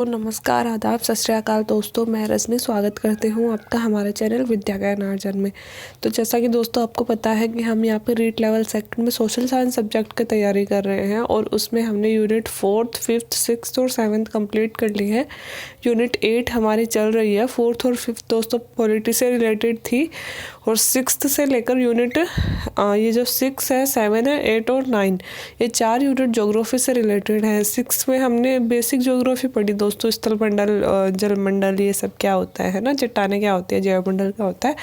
तो नमस्कार, आदाब, सत श्री अकाल दोस्तों। मैं रजनी स्वागत करती हूँ आपका हमारे चैनल विद्या ज्ञान अर्जन में। तो जैसा कि दोस्तों आपको पता है कि हम यहाँ पे रीट लेवल सेकंड में सोशल साइंस सब्जेक्ट की तैयारी कर रहे हैं और उसमें हमने यूनिट 4th, 5th, 6th और 7th कंप्लीट कर ली है। यूनिट 8 हमारी चल रही है। 4th और 5th दोस्तों पॉलिटी से रिलेटेड थी और 6th से लेकर यूनिट ये जो 6 है, 7 है, 8 और 9 ये 4 यूनिट ज्योग्राफी से रिलेटेड है। 6 में हमने बेसिक ज्योग्राफी पढ़ी दोस्तों, स्थल मंडल, जल मंडल, ये सब क्या होता है ना, चट्टानें क्या होती है, जैव मंडल क्या होता है।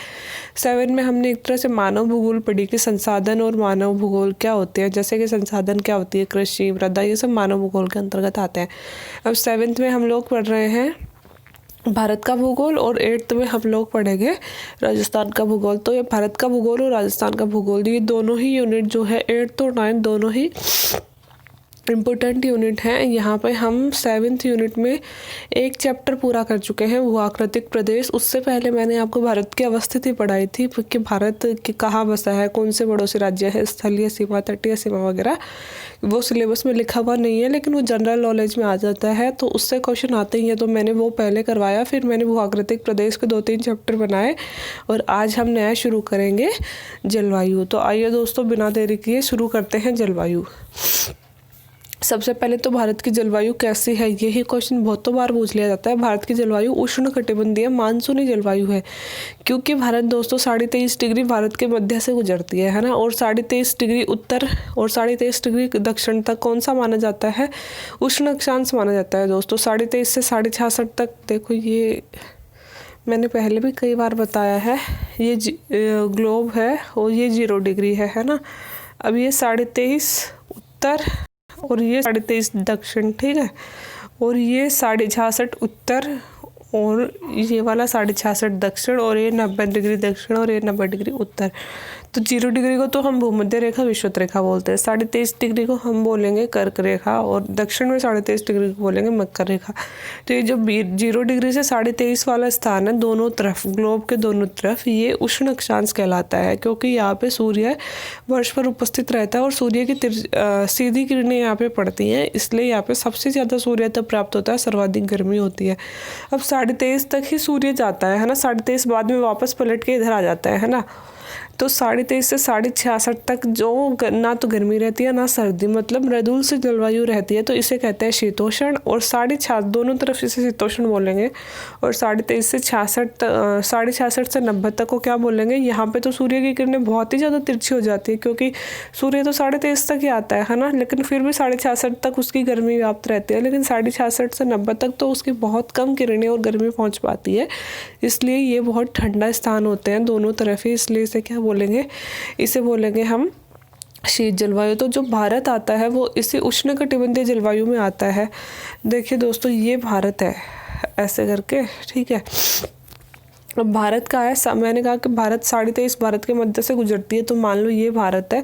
7 में हमने एक तरह से मानव भूगोल पढ़ी कि संसाधन और मानव भूगोल क्या होते हैं। जैसे कि संसाधन क्या होती है, कृषि, मृदा, ये सब मानव भूगोल के अंतर्गत आते हैं। अब 7th में हम लोग पढ़ रहे हैं भारत का भूगोल और 8th में हम लोग पढ़ेंगे राजस्थान का भूगोल। तो ये भारत का भूगोल और राजस्थान का भूगोल, ये दोनों ही यूनिट जो है 8th और 9th दोनों ही इम्पोर्टेंट यूनिट है। यहाँ पे हम 7th यूनिट में एक चैप्टर पूरा कर चुके हैं, भूआकृतिक प्रदेश। उससे पहले मैंने आपको भारत की अवस्थिति पढ़ाई थी कि भारत की कहाँ बसा है, कौन से पड़ोसी राज्य है, स्थलीय सीमा, तटीय सीमा वगैरह। वो सिलेबस में लिखा हुआ नहीं है लेकिन वो जनरल नॉलेज में आ जाता है, तो उससे क्वेश्चन आते ही हैं। तो मैंने वो पहले करवाया, फिर मैंने भूआकृतिक प्रदेश के 2-3 चैप्टर बनाए और आज हम नया शुरू करेंगे जलवायु। तो आइए दोस्तों बिना देरी किए शुरू करते हैं जलवायु। सबसे पहले तो भारत की जलवायु कैसी है, यही क्वेश्चन बहुतों बार पूछ लिया जाता है। भारत की जलवायु उष्ण कटिबंधीय मानसूनी जलवायु है, क्योंकि भारत दोस्तों 23.5 डिग्री भारत के मध्य से गुजरती है ना, और 23.5 डिग्री उत्तर और 23.5 डिग्री दक्षिण तक कौन सा माना जाता है, उष्ण अक्षांश माना जाता है दोस्तों। 23.5 से 66 तक देखो, ये मैंने पहले भी कई बार बताया है, ये ग्लोब है और ये 0 डिग्री है ना। अब ये 23.5 उत्तर और ये 23.5 दक्षिण, ठीक है, और ये 66 उत्तर और ये वाला 66 दक्षिण और ये 90 डिग्री दक्षिण और ये 90 डिग्री उत्तर। तो 0 डिग्री को तो हम भूमध्य रेखा, विषुवत रेखा बोलते हैं। 23.5 डिग्री को हम बोलेंगे कर्क रेखा और दक्षिण में 23.5 डिग्री को बोलेंगे मकर रेखा। तो ये जो 0 डिग्री से 23.5 वाला स्थान है, दोनों तरफ, ग्लोब के दोनों तरफ, ये उष्ण अक्षांश कहलाता है, क्योंकि यहाँ पे सूर्य वर्ष पर उपस्थित रहता है और सूर्य की सीधी किरणें यहाँ पे पड़ती हैं, इसलिए यहाँ पे सबसे ज़्यादा सूर्य तब प्राप्त होता है, सर्वाधिक गर्मी होती है। अब 23.5 तक ही सूर्य जाता है ना, 23.5 बाद में वापस पलट के इधर आ जाता है ना। तो 23.5 से 66 तक जो ना तो गर्मी रहती है ना सर्दी, मतलब मृदुल से जलवायु रहती है, तो इसे कहते हैं शीतोष्ण। और 66 दोनों तरफ इसे शीतोष्ण बोलेंगे। और 23.5 से 66 से 90 तक को क्या बोलेंगे। यहाँ पे तो सूर्य की किरणें बहुत ही ज़्यादा तिरछी हो जाती है, क्योंकि सूर्य तो 23.5 तक ही आता है ना, लेकिन फिर भी 66 तक उसकी गर्मी व्याप्त रहती है, लेकिन 66 से 90 तक तो उसकी बहुत कम किरणें और गर्मी पहुँच पाती है, इसलिए ये बहुत ठंडा स्थान होते हैं दोनों तरफ ही, इसलिए इसे क्या बोलेंगे, इसे बोलेंगे हम शीत जलवायु। तो जो भारत आता है वो इसी उष्णकटिबंधीय जलवायु में आता है। देखिए दोस्तों, ये भारत है ऐसे करके, ठीक है। अब भारत का है, मैंने कहा कि भारत 23.5 भारत के मध्य से गुजरती है, तो मान लो ये भारत है,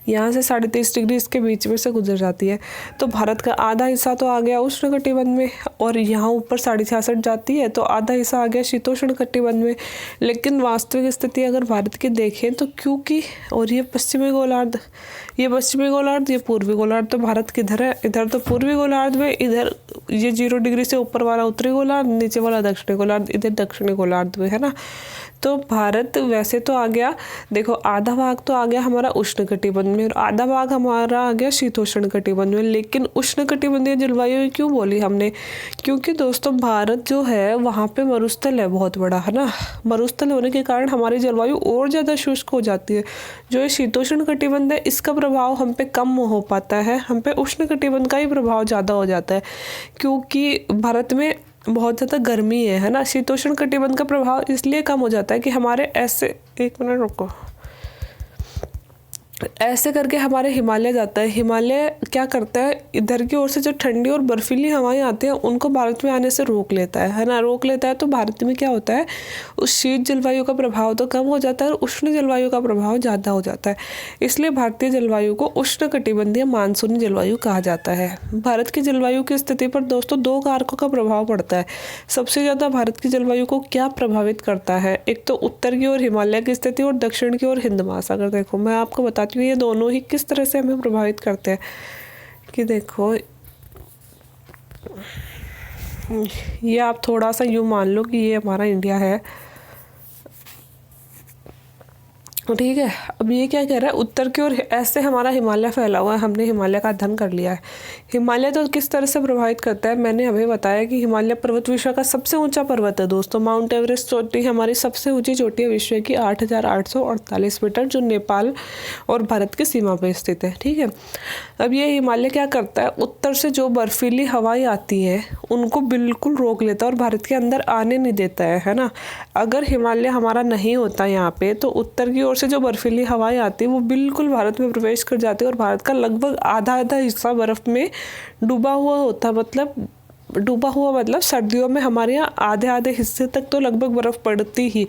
यहाँ से 23.5 डिग्री इसके बीच में से गुजर जाती है। तो भारत का आधा हिस्सा तो आ गया उष्ण कटिबंध में और यहाँ ऊपर 66 जाती है, तो आधा हिस्सा आ गया शीतोष्ण कटिबंध में। लेकिन वास्तविक स्थिति अगर भारत की देखें तो क्योंकि, और ये पश्चिमी गोलार्ध, ये पश्चिमी गोलार्ध, ये पूर्वी गोलार्ध, तो भारत किधर है, इधर तो पूर्वी गोलार्ध में, इधर ये 0 डिग्री से ऊपर वाला उत्तरी गोलार्ध, नीचे वाला दक्षिणी गोलार्ध, इधर दक्षिणी गोलार्ध में है ना। तो भारत वैसे तो आ गया, देखो आधा भाग तो आ गया हमारा उष्ण कटिबंध में और आधा भाग हमारा आ गया शीतोष्ण कटिबंध में। लेकिन उष्ण कटिबंधीय जलवायु क्यों बोली हमने, क्योंकि दोस्तों भारत जो है वहाँ पे मरुस्थल है बहुत बड़ा, है ना। मरुस्थल होने के कारण हमारी जलवायु और ज़्यादा शुष्क हो जाती है। जो ये शीतोष्ण कटिबंध है इसका प्रभाव हम पे कम हो पाता है, हम पे उष्ण कटिबंध का ही प्रभाव ज़्यादा हो जाता है, क्योंकि भारत में बहुत ज़्यादा गर्मी है ना। शीतोष्ण कटिबंध का प्रभाव इसलिए कम हो जाता है कि हमारे ऐसे, एक मिनट रुको, ऐसे करके हमारे हिमालय जाता है। हिमालय क्या करता है, इधर की ओर से जो ठंडी और बर्फीली हवाएं आती हैं उनको भारत में आने से रोक लेता है ना, रोक लेता है। तो भारत में क्या होता है, उस शीत जलवायु का प्रभाव तो कम हो जाता है और उष्ण जलवायु का प्रभाव ज़्यादा हो जाता है। इसलिए भारतीय जलवायु को उष्ण कटिबंधीय मानसूनी जलवायु कहा जाता है। भारत की जलवायु की स्थिति पर दोस्तों 2 कारकों का प्रभाव पड़ता है। सबसे ज़्यादा भारत की जलवायु को क्या प्रभावित करता है, एक तो उत्तर की ओर हिमालय की स्थिति और दक्षिण की ओर हिंद महासागर। देखो मैं आपको बताती हूँ ये दोनों ही किस तरह से हमें प्रभावित करते हैं, कि देखो ये आप थोड़ा सा यूँ मान लो कि ये हमारा इंडिया है, ठीक है। अब ये क्या कह रहा है, उत्तर की ओर ऐसे हमारा हिमालय फैला हुआ है, हमने हिमालय का अध्ययन कर लिया है। हिमालय तो किस तरह से प्रभावित करता है, मैंने अभी बताया कि हिमालय पर्वत विश्व का सबसे ऊंचा पर्वत है दोस्तों। माउंट एवरेस्ट चोटी हमारी सबसे ऊंची चोटी है विश्व की, 8,848 मीटर, जो नेपाल और भारत की सीमा पर स्थित है, ठीक है। अब ये हिमालय क्या करता है, उत्तर से जो बर्फीली हवाएं आती है उनको बिल्कुल रोक लेता है और भारत के अंदर आने नहीं देता है ना। अगर हिमालय हमारा नहीं होता यहाँ पे, तो उत्तर की ओर से जो बर्फीली हवाएं आती है वो बिल्कुल भारत में प्रवेश कर जाती है और भारत का लगभग आधा हिस्सा बर्फ में डूबा हुआ होता। मतलब सर्दियों में हमारे यहाँ आधे हिस्से तक तो लगभग बर्फ़ पड़ती ही।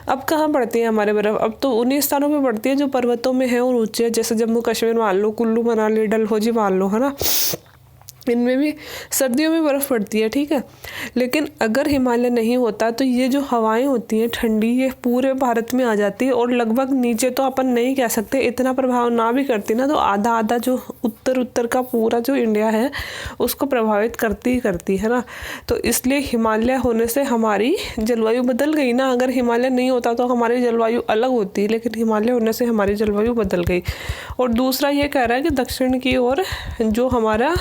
अब कहाँ पड़ती है हमारे बर्फ़, अब तो उन्हीं स्थानों पे पड़ती है जो पर्वतों में है और ऊंचे, जैसे जम्मू कश्मीर मान लो, कुल्लू मनाली डलहौजी मान लो, है ना, इनमें भी सर्दियों में बर्फ़ पड़ती है, ठीक है। लेकिन अगर हिमालय नहीं होता तो ये जो हवाएं होती हैं ठंडी, ये पूरे भारत में आ जाती है और लगभग नीचे तो अपन नहीं कह सकते, इतना प्रभाव ना भी करती ना तो आधा जो उत्तर का पूरा जो इंडिया है उसको प्रभावित करती है ना। तो इसलिए हिमालय होने से हमारी जलवायु बदल गई ना। अगर हिमालय नहीं होता तो हमारी जलवायु अलग होती, लेकिन हिमालय होने से हमारी जलवायु बदल गई। और दूसरा ये कह रहा है कि दक्षिण की ओर जो हमारा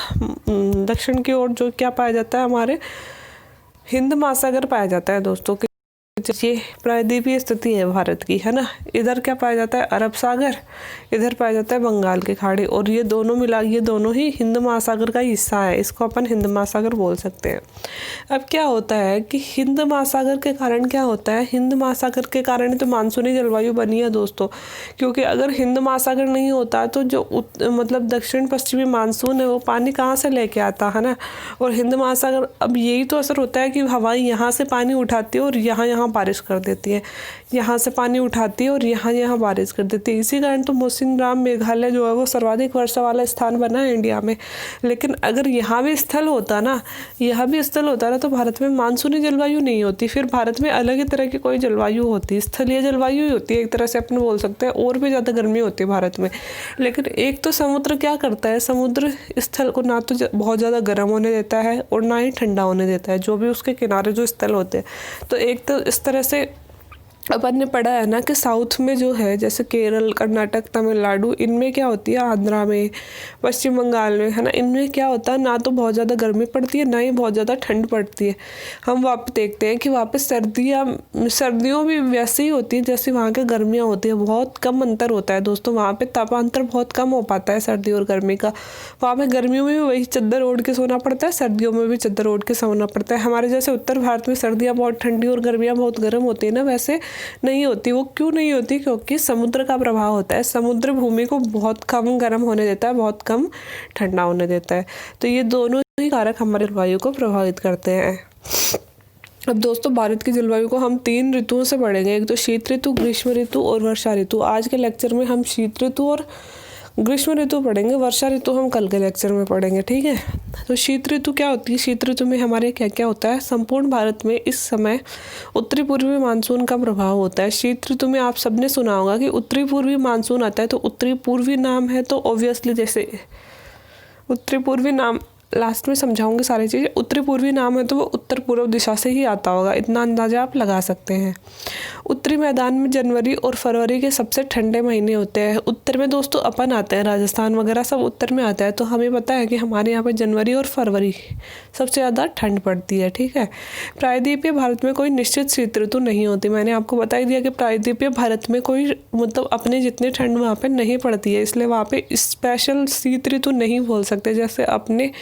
दक्षिण की ओर जो क्या पाया जाता है, हमारे हिंद महासागर पाया जाता है दोस्तों। ये प्रायद्वीपीय स्थिति है भारत की, है ना। इधर क्या पाया जाता है, अरब सागर, इधर पाया जाता है बंगाल की खाड़ी, और ये दोनों ही हिंद महासागर का हिस्सा है। इसको अपन हिंद महासागर बोल सकते हैं। अब क्या होता है कि हिंद महासागर के कारण क्या होता है, हिंद महासागर के कारण तो मानसूनी जलवायु बनी है दोस्तों। क्योंकि अगर हिंद महासागर नहीं होता तो जो मतलब दक्षिण पश्चिमी मानसून है वो पानी कहाँ से लेके आता, है ना। और हिंद महासागर, अब यही तो असर होता है कि हवाएं यहाँ से पानी उठाती है और यहाँ बारिश कर देती है, यहाँ से पानी उठाती है और यहाँ बारिश कर देती है। इसी कारण तो मौसिनराम मेघालय जो है वो सर्वाधिक वर्षा वाला स्थान बना है इंडिया में। लेकिन अगर यहाँ भी स्थल होता ना तो भारत में मानसूनी जलवायु नहीं होती, फिर भारत में अलग ही तरह की कोई जलवायु होती, स्थलीय जलवायु ही होती है एक तरह से अपन बोल सकते हैं, और भी ज़्यादा गर्मी होती है भारत में। लेकिन एक तो समुद्र क्या करता है, समुद्र स्थल को ना तो बहुत ज़्यादा गर्म होने देता है और ना ही ठंडा होने देता है, जो भी उसके किनारे जो स्थल होते हैं। तो एक तो इस तरह से अपन ने पढ़ा है ना कि साउथ में जो है, जैसे केरल, कर्नाटक, तमिलनाडु, इनमें क्या होती है, आंध्रा में, पश्चिम बंगाल में, है ना, इनमें क्या होता है, ना तो बहुत ज़्यादा गर्मी पड़ती है ना ही बहुत ज़्यादा ठंड पड़ती है। हम वहाँ पे देखते हैं कि वहाँ पे सर्दियों भी वैसे ही होती है जैसे वहाँ के गर्मियाँ होती है। बहुत कम अंतर होता है दोस्तों, वहाँ पे तापांतर बहुत कम हो पाता है सर्दी और गर्मी का। वहाँ पे गर्मियों में भी वही चादर ओढ़ के सोना पड़ता है, सर्दियों में भी चादर ओढ़ के सोना पड़ता है। हमारे जैसे उत्तर भारत में सर्दियाँ बहुत ठंडी और गर्मियाँ बहुत गर्म होती है ना, वैसे नहीं होती। वो क्यों नहीं होती, क्योंकि समुद्र का प्रभाव होता है। समुद्र भूमि को बहुत कम गर्म होने देता है, बहुत कम ठंडा होने देता है। तो ये दोनों ही कारक हमारे जलवायु को प्रभावित करते हैं। अब दोस्तों भारत की जलवायु को हम 3 ऋतुओं से पढ़ेंगे, एक तो शीत ऋतु, ग्रीष्म ऋतु और वर्षा ऋतु। आज के लेक्चर में हम शीत ऋतु और ग्रीष्म ऋतु पढ़ेंगे, वर्षा ऋतु हम कल के लेक्चर में पढ़ेंगे, ठीक है। तो शीत ऋतु क्या होती है, शीत ऋतु में हमारे क्या क्या होता है, संपूर्ण भारत में इस समय उत्तरी पूर्वी मानसून का प्रभाव होता है। शीत ऋतु में आप सबने सुना होगा कि उत्तरी पूर्वी मानसून आता है, तो उत्तरी पूर्वी नाम है तो ऑब्वियसली जैसे उत्तरी पूर्वी नाम, लास्ट में समझाऊंगी सारी चीज़ें। उत्तरी पूर्वी नाम है तो वो उत्तर पूर्व दिशा से ही आता होगा, इतना अंदाजा आप लगा सकते हैं। उत्तरी मैदान में जनवरी और फरवरी के सबसे ठंडे महीने होते हैं। उत्तर में दोस्तों अपन आते हैं, राजस्थान वगैरह सब उत्तर में आता है, तो हमें पता है कि हमारे यहाँ पर जनवरी और फरवरी सबसे ज़्यादा ठंड पड़ती है, ठीक है। प्रायद्वीपीय भारत में कोई निश्चित शीत ऋतु नहीं होती। मैंने आपको बता ही दिया कि प्रायद्वीपीय भारत में कोई मतलब अपने जितनी ठंड वहाँ पर नहीं पड़ती है, इसलिए वहाँ पर स्पेशल शीत ऋतु नहीं बोल सकते। जैसे अपने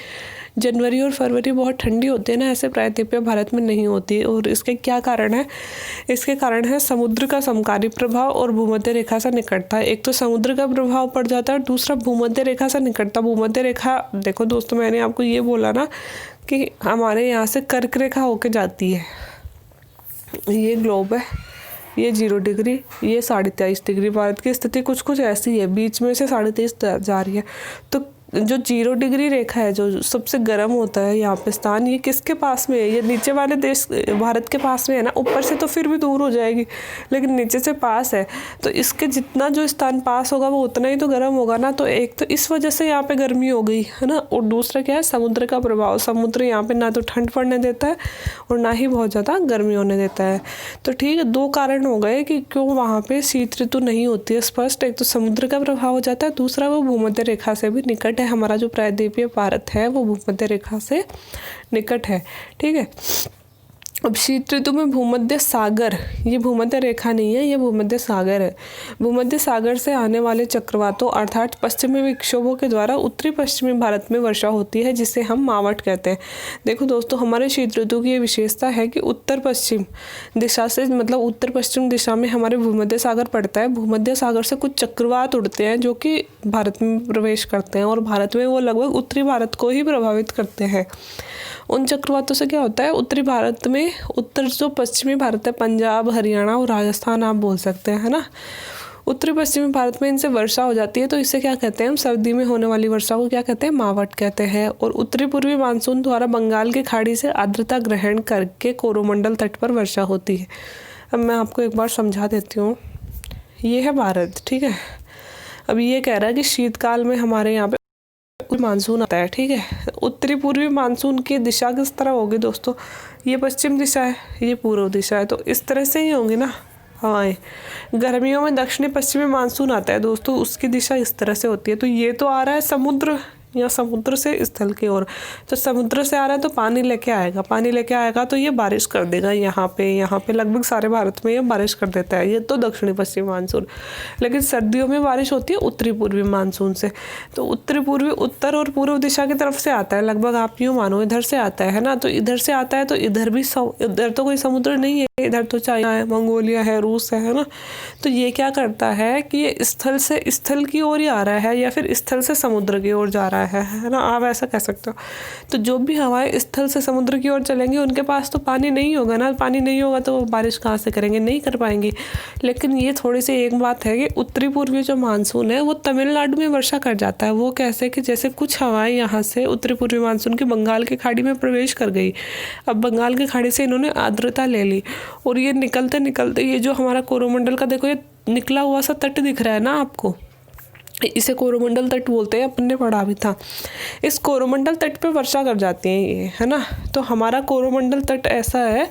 जनवरी और फरवरी बहुत ठंडी होती है ना, ऐसे प्रायद्वीपीय भारत में नहीं होती। और इसके क्या कारण है, इसके कारण है समुद्र का समकारी प्रभाव और भूमध्य रेखा से निकटता। एक तो समुद्र का प्रभाव पड़ जाता है, दूसरा भूमध्य रेखा से निकटता। भूमध्य रेखा देखो दोस्तों, मैंने आपको ये बोला ना कि हमारे यहाँ से कर्क रेखा होके जाती है, ये ग्लोब है, ये 0 डिग्री, ये 23.5 डिग्री। भारत की स्थिति कुछ ऐसी है, बीच में से 23.5 जा रही है। तो जो 0 डिग्री रेखा है, जो सबसे गर्म होता है यहाँ पे स्थान, ये किसके पास में है? ये नीचे वाले देश भारत के पास में है ना। ऊपर से तो फिर भी दूर हो जाएगी, लेकिन नीचे से पास है, तो इसके जितना जो स्थान पास होगा वो उतना ही तो गर्म होगा ना। तो एक तो इस वजह से यहाँ पे गर्मी हो गई है ना, और दूसरा क्या है, समुद्र का प्रभाव। समुद्र यहाँ पे ना तो ठंड पड़ने देता है और ना ही बहुत ज़्यादा गर्मी होने देता है। तो ठीक है, 2 कारण हो गए कि क्यों वहाँ पे शीत ऋतु नहीं होती है स्पष्ट। एक तो समुद्र का प्रभाव हो जाता है, दूसरा वो भूमध्य रेखा से भी निकट है। हमारा जो प्रायद्वीपीय भारत है वो भूमध्य रेखा से निकट है, ठीक है। अब शीत ऋतु में भूमध्य सागर, ये भूमध्य रेखा नहीं है, ये भूमध्य सागर है। भूमध्य सागर से आने वाले चक्रवातों अर्थात पश्चिमी विक्षोभों के द्वारा उत्तरी पश्चिमी भारत में वर्षा होती है, जिसे हम मावट कहते हैं। देखो दोस्तों, हमारे शीत ऋतु की ये विशेषता है कि उत्तर पश्चिम दिशा से, मतलब उत्तर पश्चिम दिशा में हमारे भूमध्य सागर पड़ता है। भूमध्य सागर से कुछ चक्रवात उड़ते हैं जो कि भारत में प्रवेश करते हैं, और भारत में वो लगभग उत्तरी भारत को ही प्रभावित करते हैं। उन चक्रवातों से क्या होता है, उत्तरी भारत में, उत्तर जो पश्चिमी भारत है, पंजाब, हरियाणा और राजस्थान आप बोल सकते हैं, है ना। उत्तरी पश्चिमी भारत में इनसे वर्षा हो जाती है, तो इसे क्या कहते हैं हम, सर्दी में होने वाली वर्षा को क्या कहते हैं, मावट कहते हैं। और उत्तरी पूर्वी मानसून द्वारा बंगाल की खाड़ी से आर्द्रता ग्रहण करके कोरोमंडल तट पर वर्षा होती है। अब मैं आपको एक बार समझा देती हूँ। ये है भारत, ठीक है। अब ये कह रहा है कि शीतकाल में हमारे यहाँ पे मानसून आता है, ठीक है। उत्तरी पूर्वी मानसून की दिशा किस तरह होगी दोस्तों, ये पश्चिम दिशा है, ये पूर्व दिशा है, तो इस तरह से ही होंगी ना हवाएं। गर्मियों में दक्षिणी पश्चिमी मानसून आता है दोस्तों, उसकी दिशा इस तरह से होती है। तो ये तो आ रहा है समुद्र, या समुद्र से स्थल की ओर, तो समुद्र से आ रहा है तो पानी लेके आएगा, पानी लेके आएगा तो ये बारिश कर देगा यहाँ पे लगभग सारे भारत में ये बारिश कर देता है। ये तो दक्षिणी पश्चिमी मानसून। लेकिन सर्दियों में बारिश होती है उत्तरी पूर्वी मानसून से, तो उत्तरी पूर्वी, उत्तर और पूर्व दिशा की तरफ से आता है, लगभग आप यूँ मानो इधर से आता है ना। तो इधर से आता है तो इधर भी इधर तो कोई समुद्र नहीं है, इधर तो चाइना है, मंगोलिया है, रूस है ना। तो ये क्या करता है कि ये स्थल से स्थल की ओर ही आ रहा है, या फिर स्थल से समुद्र की ओर जा रहा है ना, आप ऐसा कह सकते हो। तो जो भी हवाएं स्थल से समुद्र की ओर चलेंगी, उनके पास तो पानी नहीं होगा ना, पानी नहीं होगा तो वो बारिश कहाँ से करेंगे, नहीं कर पाएंगे। लेकिन ये थोड़ी सी एक बात है कि उत्तरी पूर्वी जो मानसून है वो तमिलनाडु में वर्षा कर जाता है। वो कैसे कि जैसे कुछ हवाएं यहाँ से उत्तरी पूर्वी मानसून की बंगाल की खाड़ी में प्रवेश कर गई। अब बंगाल की खाड़ी से इन्होंने आर्द्रता ले ली, और ये निकलते निकलते ये जो हमारा कोरोमंडल का, देखो ये निकला हुआ सा तट दिख रहा है ना आपको, इसे कोरोमंडल तट बोलते हैं, अपन ने पढ़ा भी था। इस कोरोमंडल तट पे वर्षा कर जाती हैं ये, है ना। तो हमारा कोरोमंडल तट ऐसा है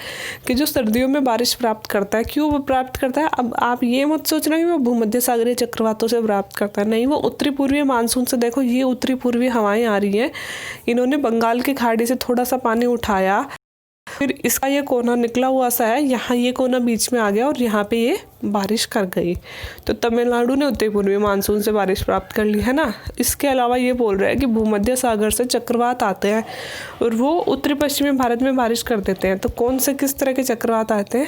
कि जो सर्दियों में बारिश प्राप्त करता है। क्यों वो प्राप्त करता है, अब आप ये मत सोचना कि वो भूमध्य सागरीय चक्रवातों से प्राप्त करता है, नहीं, वो उत्तरी पूर्वी मानसून से। देखो ये उत्तरी पूर्वी हवाएं आ रही हैं, इन्होंने बंगाल की खाड़ी से थोड़ा सा पानी उठाया, फिर इसका ये कोना निकला हुआ सा है, यहाँ ये कोना बीच में आ गया और यहाँ पे ये बारिश कर गई। तो तमिलनाडु ने उत्तरी पूर्वी मानसून से बारिश प्राप्त कर ली, है ना। इसके अलावा ये बोल रहे हैं कि भूमध्य सागर से चक्रवात आते हैं और वो उत्तरी पश्चिमी भारत में बारिश कर देते हैं। तो कौन से किस तरह के चक्रवात आते हैं,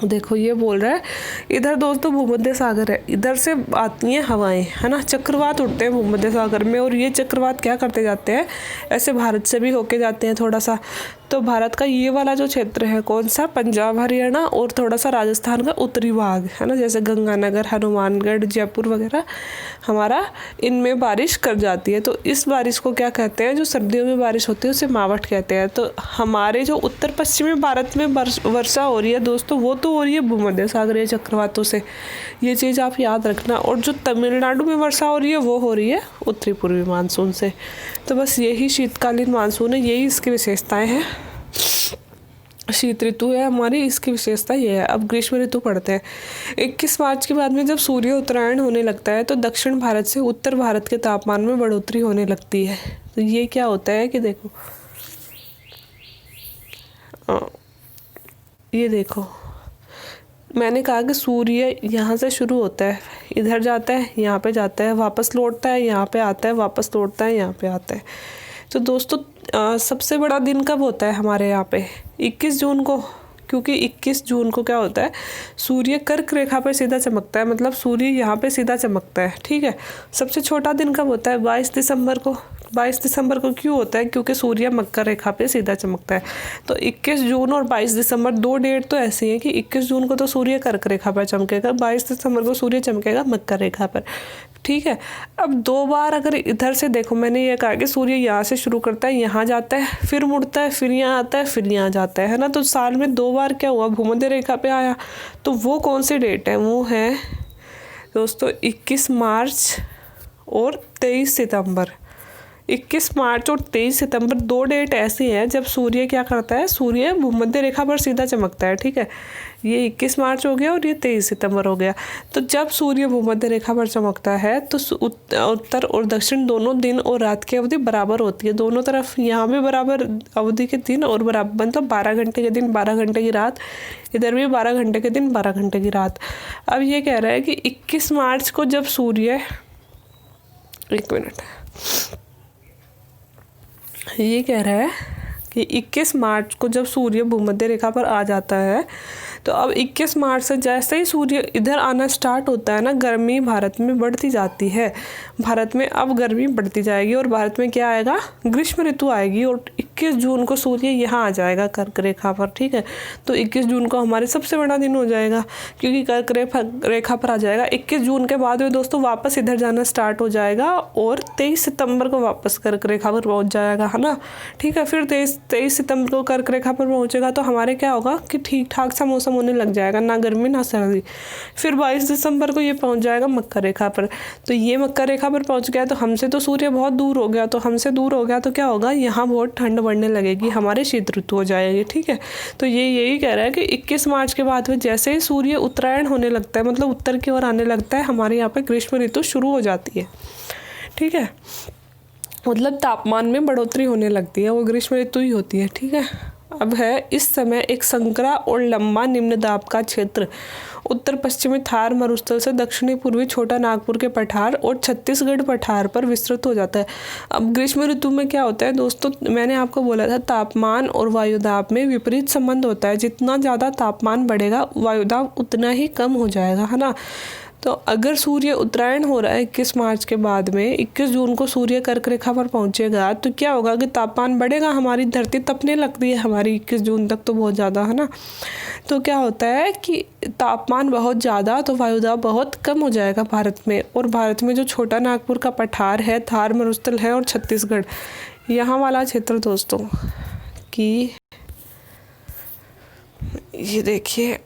देखो ये बोल रहा है, इधर दोस्तों भूमध्य सागर है, इधर से आती हैं हवाएं, है ना, चक्रवात उठते हैं भूमध्य सागर में, और ये चक्रवात क्या करते जाते हैं, ऐसे भारत से भी होके जाते हैं थोड़ा सा। तो भारत का ये वाला जो क्षेत्र है, कौन सा, पंजाब, हरियाणा और थोड़ा सा राजस्थान का उत्तरी भाग, है ना, जैसे गंगानगर, हनुमानगढ़, जयपुर वगैरह, हमारा इनमें बारिश कर जाती है। तो इस बारिश को क्या कहते हैं, जो सर्दियों में बारिश होती है उसे मावट कहते हैं। तो हमारे जो उत्तर पश्चिमी भारत में वर्षा हो रही है दोस्तों, वो तो हो रही है भूमध्य सागरीय चक्रवातों से, ये चीज़ आप याद रखना। और जो तमिलनाडु में वर्षा हो रही है वो हो रही है उत्तरी पूर्वी मानसून से। तो बस यही शीतकालीन मानसून है, यही इसकी विशेषताएं हैं। शीत ऋतु है हमारी, इसकी विशेषता ये है। अब ग्रीष्म ऋतु पढ़ते हैं। 21 मार्च के बाद में जब सूर्य उत्तरायण होने लगता है तो दक्षिण भारत से उत्तर भारत के तापमान में बढ़ोतरी होने लगती है। तो ये क्या होता है कि देखो, ये देखो मैंने कहा कि सूर्य यहाँ से शुरू होता है, इधर जाता है, यहाँ पे जाता है, वापस लौटता है, यहाँ पे आता है, वापस लौटता है, यहाँ पे आता है। तो दोस्तों सबसे बड़ा दिन कब होता है हमारे यहाँ पे, 21 जून को, क्योंकि 21 जून को क्या होता है, सूर्य कर्क रेखा पर सीधा चमकता है, मतलब सूर्य यहाँ पे सीधा चमकता है, ठीक है। सबसे छोटा दिन कब होता है, 22 दिसंबर को, 22 दिसंबर को क्यों होता है? क्योंकि सूर्य मकर रेखा पे सीधा चमकता है। तो 21 जून और 22 दिसंबर 2 डेट तो ऐसी है कि 21 जून को तो सूर्य कर्क रेखा पर चमकेगा, 22 दिसंबर को सूर्य चमकेगा मकर रेखा पर। ठीक है। अब 2 बार अगर इधर से देखो, मैंने ये कहा कि सूर्य यहाँ से शुरू करता है, यहाँ जाता है, फिर मुड़ता है, फिर यहाँ आता है, फिर यहाँ जाता है ना। तो साल में 2 बार क्या हुआ, भूमध्य रेखा पे आया। तो वो कौन सी डेट है? वो है दोस्तों 21 मार्च और 23 सितंबर। 21 मार्च और 23 सितंबर 2 डेट ऐसी हैं जब सूर्य क्या करता है, सूर्य भूमध्य रेखा पर सीधा चमकता है। ठीक है, ये 21 मार्च हो गया और ये 23 सितंबर हो गया। तो जब सूर्य भूमध्य रेखा पर चमकता है तो उत्तर और दक्षिण दोनों दिन और रात की अवधि बराबर होती है। दोनों तरफ यहाँ भी बराबर अवधि के दिन और बराबर, मतलब 12 घंटे के दिन 12 घंटे की रात, इधर भी 12 घंटे के दिन 12 घंटे की रात। अब ये कह रहा है कि 21 मार्च को जब सूर्य, एक मिनट, ये कह रहा है कि 21 मार्च को जब सूर्य भूमध्य रेखा पर आ जाता है तो अब 21 मार्च से जैसे ही सूर्य इधर आना स्टार्ट होता है ना, गर्मी भारत में बढ़ती जाती है। भारत में अब गर्मी बढ़ती जाएगी और भारत में क्या आएगा, ग्रीष्म ऋतु आएगी। और 21 जून को सूर्य यहाँ आ जाएगा कर्क रेखा पर। ठीक है, तो 21 जून को हमारे सबसे बड़ा दिन हो जाएगा क्योंकि कर्क रेखा पर आ जाएगा। 21 जून के बाद में दोस्तों वापस इधर जाना स्टार्ट हो जाएगा और 23 सितंबर को वापस कर्क रेखा पर पहुँच जाएगा, है ना। ठीक है, फिर 23 सितंबर को कर्क रेखा पर पहुँचेगा तो हमारे क्या होगा कि ठीक ठाक सा मौसम होने लग जाएगा, ना गर्मी ना सर्दी। फिर 22 दिसंबर को ये पहुंच जाएगा मकर रेखा पर। तो ये मकर रेखा पर पहुंच गया तो हमसे तो सूर्य बहुत दूर हो गया, तो हमसे दूर हो गया तो क्या होगा, यहाँ बहुत ठंड बढ़ने लगेगी, हमारे शीत ऋतु हो जाएगी। ठीक है, तो ये यही कह रहा है कि 21 मार्च के बाद में जैसे ही सूर्य उत्तरायण होने लगता है, मतलब उत्तर की ओर आने लगता है, हमारे यहाँ पे ग्रीष्म ऋतु शुरू हो जाती है। ठीक है, मतलब तापमान में बढ़ोतरी होने लगती है, वो ग्रीष्म ऋतु ही होती है। ठीक है, अब है इस समय एक संकरा और लंबा निम्न दाब का क्षेत्र उत्तर पश्चिमी थार मरुस्थल से दक्षिणी पूर्वी छोटा नागपुर के पठार और छत्तीसगढ़ पठार पर विस्तृत हो जाता है। अब ग्रीष्म ऋतु में क्या होता है दोस्तों, मैंने आपको बोला था तापमान और वायुदाब में विपरीत संबंध होता है। जितना ज़्यादा तापमान बढ़ेगा वायुदाब उतना ही कम हो जाएगा, है ना। तो अगर सूर्य उत्तरायण हो रहा है 21 मार्च के बाद में, 21 जून को सूर्य कर्क रेखा पर पहुंचेगा तो क्या होगा कि तापमान बढ़ेगा, हमारी धरती तपने लगती है हमारी 21 जून तक तो बहुत ज़्यादा, है ना। तो क्या होता है कि तापमान बहुत ज़्यादा तो वायुदाब बहुत कम हो जाएगा भारत में। और भारत में जो छोटा नागपुर का पठार है, थार मरुस्थल है और छत्तीसगढ़, यहाँ वाला क्षेत्र दोस्तों कि ये देखिए,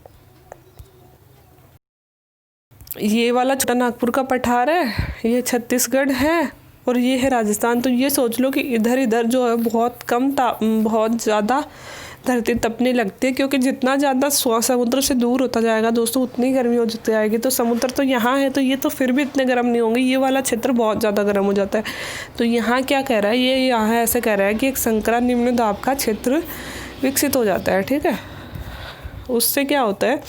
ये वाला छोटा नागपुर का पठार है, ये छत्तीसगढ़ है और ये है राजस्थान। तो ये सोच लो कि इधर जो है बहुत ज़्यादा धरती तपने लगती है, क्योंकि जितना ज़्यादा समुद्र से दूर होता जाएगा दोस्तों उतनी गर्मी हो जाती जाएगी। तो समुद्र तो यहाँ है तो ये तो फिर भी इतने गर्म नहीं होंगे, ये वाला क्षेत्र बहुत ज़्यादा गर्म हो जाता है। तो यहाँ क्या कह रहा है, ये यहाँ ऐसे कह रहा है कि एक संकरा निम्न दाब का क्षेत्र विकसित हो जाता है। ठीक है, उससे क्या होता है,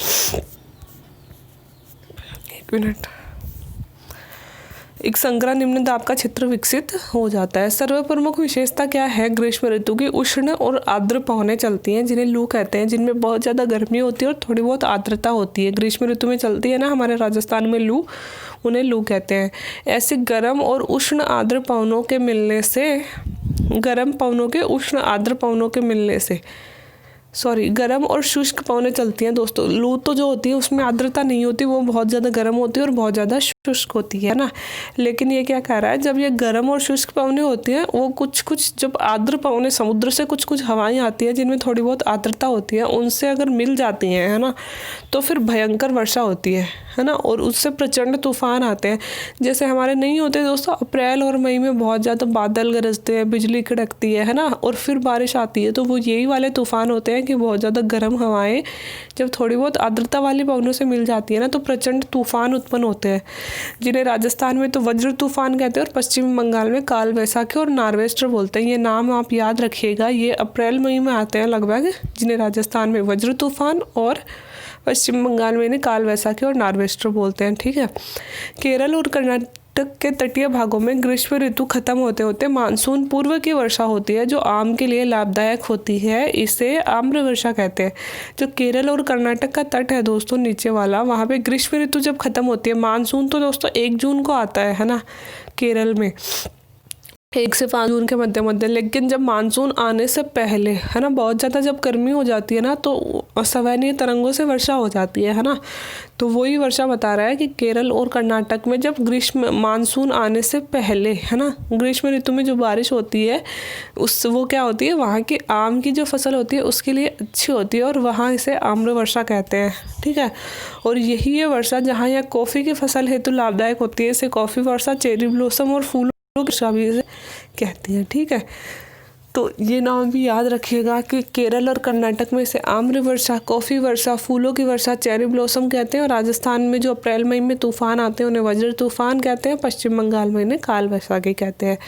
मिनट, एक संकरा निम्न दाब का क्षेत्र विकसित हो जाता है। सर्वप्रमुख विशेषता क्या है ग्रीष्म ऋतु की, उष्ण और आर्द्र पवनें चलती हैं जिन्हें लू कहते हैं, जिनमें बहुत ज़्यादा गर्मी होती है और थोड़ी बहुत आर्द्रता होती है। ग्रीष्म ऋतु में चलती है ना हमारे राजस्थान में लू, उन्हें लू कहते हैं। ऐसे गर्म और उष्ण आर्द्र पवनों के मिलने से, गर्म और शुष्क पवनें चलती हैं दोस्तों। लू तो जो होती है उसमें आर्द्रता नहीं होती, वो बहुत ज़्यादा गर्म होती है और बहुत ज़्यादा शुष्क होती है ना। लेकिन ये क्या कह रहा है, जब ये गर्म और शुष्क पवनें होती हैं, वो कुछ जब आर्द्र पवनें समुद्र से कुछ हवाएं आती हैं जिनमें थोड़ी बहुत आर्द्रता होती है, उनसे अगर मिल जाती हैं, है ना, तो फिर भयंकर वर्षा होती है ना, और उससे प्रचंड तूफान आते हैं। जैसे हमारे नहीं होते दोस्तों, अप्रैल और मई में बहुत ज़्यादा बादल गरजते हैं, बिजली कड़कती है ना, और फिर बारिश आती है। तो वो यही वाले तूफान होते हैं कि बहुत ज़्यादा गर्म हवाएं जब थोड़ी बहुत आर्द्रता वाली पवनों से मिल जाती है ना, तो प्रचंड तूफान उत्पन्न होते हैं, जिन्हें राजस्थान में तो वज्र तूफान कहते हैं और पश्चिम बंगाल में काल वैसाखी और नार्वेस्टर बोलते हैं। ये नाम आप याद रखिएगा, ये अप्रैल मई में आते हैं लगभग, जिन्हें राजस्थान में वज्र तूफान और पश्चिम बंगाल में इन्हें काल वैसाखी और नार्वेस्टर बोलते हैं। ठीक है, केरल और कर्नाटक के तटीय भागों में ग्रीष्म ऋतु खत्म होते होते मानसून पूर्व की वर्षा होती है, जो आम के लिए लाभदायक होती है। इसे आम्र वर्षा कहते हैं। जो केरल और कर्नाटक का तट है दोस्तों नीचे वाला, वहाँ पे ग्रीष्म ऋतु जब खत्म होती है, मानसून तो दोस्तों 1 जून को आता है ना केरल में, 1 से 5 जून के मध्य, लेकिन जब मानसून आने से पहले है ना, बहुत ज़्यादा जब गर्मी हो जाती है ना, तो सवैनी तरंगों से वर्षा हो जाती है ना। तो वही वर्षा बता रहा है कि केरल और कर्नाटक में जब ग्रीष्म मानसून आने से पहले है ना, ग्रीष्म ऋतु में जो बारिश होती है वो क्या होती है, वहाँ की आम की जो फसल होती है उसके लिए अच्छी होती है, और वहाँ इसे आम्र वर्षा कहते हैं। ठीक है, और यही ये वर्षा जहाँ यह कॉफ़ी की फसल हेतु लाभदायक होती है, इसे कॉफ़ी वर्षा, चेरी ब्लॉसम और फूल भी इसे कहती है। ठीक है, तो ये नाम भी याद रखिएगा कि केरल और कर्नाटक में इसे आम्र वर्षा, कॉफ़ी वर्षा, फूलों की वर्षा, चेरी ब्लॉसम कहते हैं, और राजस्थान में जो अप्रैल मई में तूफान आते हैं उन्हें वज्र तूफान कहते हैं, पश्चिम बंगाल में इन्हें काल वैशाखी कहते हैं।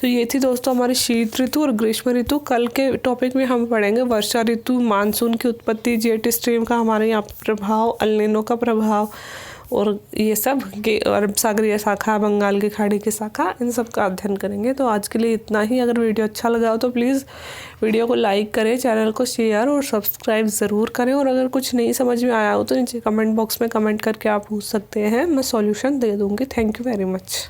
तो ये थी दोस्तों हमारी शीत ऋतु और ग्रीष्म ऋतु। कल के टॉपिक में हम पढ़ेंगे वर्षा ऋतु, मानसून की उत्पत्ति, जेट स्ट्रीम का हमारे यहाँ प्रभाव, एल नीनो का प्रभाव, और ये सब अरब सागरीय शाखा, बंगाल की खाड़ी की शाखा, इन सब का अध्ययन करेंगे। तो आज के लिए इतना ही। अगर वीडियो अच्छा लगा हो तो प्लीज़ वीडियो को लाइक करें, चैनल को शेयर और सब्सक्राइब ज़रूर करें, और अगर कुछ नहीं समझ में आया हो तो नीचे कमेंट बॉक्स में कमेंट करके आप पूछ सकते हैं, मैं सॉल्यूशन दे दूँगी। Thank you very much.